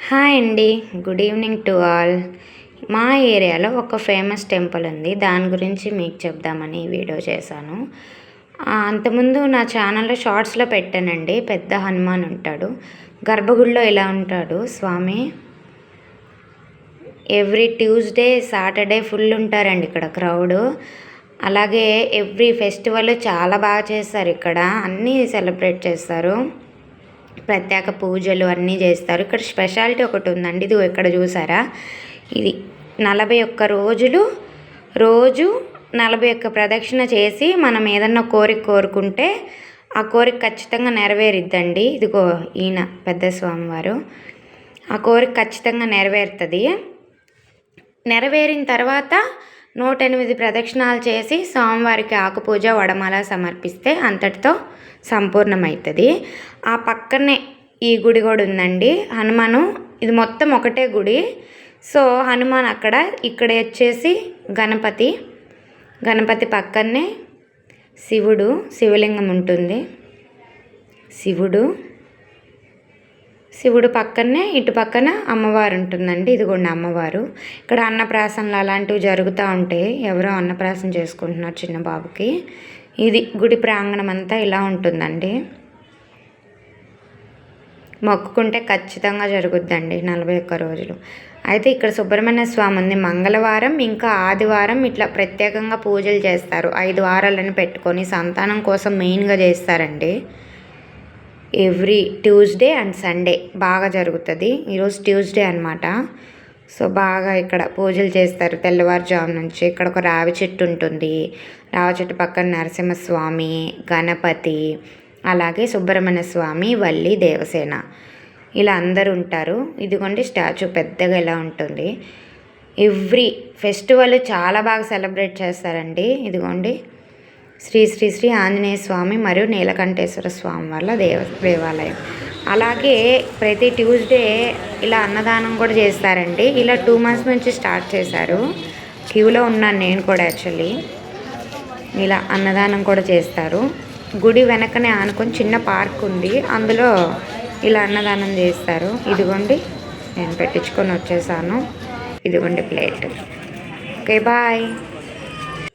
Hi అండి. Good evening to all. మా ఏరియాలో ఒక ఫేమస్ టెంపుల్ ఉంది. దాని గురించి మీకు చెప్దామని వీడియో చేశాను. అంతకుముందు నా ఛానల్లో షార్ట్స్లో పెట్టానండి. పెద్ద హనుమాన్ ఉంటాడు, గర్భగుడిలో ఇలా ఉంటాడు స్వామి. ఎవ్రీ ట్యూస్డే సాటర్డే ఫుల్ ఉంటారండి ఇక్కడ క్రౌడ్. అలాగే ఎవ్రీ ఫెస్టివల్ చాలా బాగా చేస్తారు ఇక్కడ, అన్నీ సెలబ్రేట్ చేస్తారు. ప్రత్యేక పూజలు అన్నీ చేస్తారు. ఇక్కడ స్పెషాలిటీ ఒకటి ఉందండి. ఇది ఇక్కడ చూసారా, ఇది 41 రోజులు, రోజు 41 ప్రదక్షిణ చేసి మనం ఏదన్నా కోరిక కోరుకుంటే ఆ కోరిక ఖచ్చితంగా నెరవేరిద్దండి. ఇదిగో ఈయన పెద్ద స్వామివారు. ఆ కోరిక ఖచ్చితంగా నెరవేరుతుంది. నెరవేరిన తర్వాత 108 ప్రదక్షిణాలు చేసి స్వామివారికి ఆకుపూజ వడమాల సమర్పిస్తే అంతటితో సంపూర్ణమవుతుంది. ఆ పక్కనే ఈ గుడి కూడా ఉందండి, హనుమాను. ఇది మొత్తం ఒకటే గుడి. సో హనుమాన్ అక్కడ, ఇక్కడ వచ్చేసి గణపతి పక్కనే శివలింగం ఉంటుంది. శివుడు పక్కనే ఇటు పక్కన అమ్మవారు ఉంటుందండి. ఇదిగోండి అమ్మవారు. ఇక్కడ అన్నప్రాసనలు అలాంటివి జరుగుతూ ఉంటాయి. ఎవరో అన్నప్రాసన చేసుకుంటున్నారు చిన్న బాబుకి. ఇది గుడి ప్రాంగణం అంతా ఇలా ఉంటుందండి. మొక్కుకుంటే ఖచ్చితంగా జరుగుద్దండి 41 రోజులు. అయితే ఇక్కడ సుబ్రహ్మణ్య స్వామి ఉంది. మంగళవారం ఇంకా ఆదివారం ఇట్లా ప్రత్యేకంగా పూజలు చేస్తారు. 5 వారాలను పెట్టుకొని సంతానం కోసం మెయిన్గా చేస్తారండి. ఎవ్రీ ట్యూస్డే అండ్ సండే బాగా జరుగుతుంది. ఈరోజు ట్యూస్డే అనమాట. సో బాగా ఇక్కడ పూజలు చేస్తారు తెల్లవారుజాము నుంచి. ఇక్కడ ఒక రావి చెట్టు ఉంటుంది. రావి చెట్టు పక్కన నరసింహస్వామి, గణపతి, అలాగే సుబ్రహ్మణ్య స్వామి, వల్లి, దేవసేన ఇలా అందరూ ఉంటారు. ఇదిగోండి స్టాచ్యూ పెద్దగా ఇలా ఉంటుంది. ఎవ్రీ ఫెస్టివల్ చాలా బాగా సెలబ్రేట్ చేస్తారండి. ఇదిగోండి శ్రీ ఆంజనేయ స్వామి మరియు నీలకంఠేశ్వర స్వామి వాళ్ళ దేవాలయం. అలాగే ప్రతి ట్యూస్డే ఇలా అన్నదానం కూడా చేస్తారండి. ఇలా 2 months నుంచి స్టార్ట్ చేశారు. క్యూలో ఉన్నాను నేను కూడా. యాక్చువల్లీ ఇలా అన్నదానం కూడా చేస్తారు. గుడి వెనకనే ఆనుకొని చిన్న పార్క్ ఉంది, అందులో ఇలా అన్నదానం చేస్తారు. ఇదిగోండి నేను పెట్టించుకొని వచ్చేసాను. ఇదిగోండి ప్లేట్. Okay bye.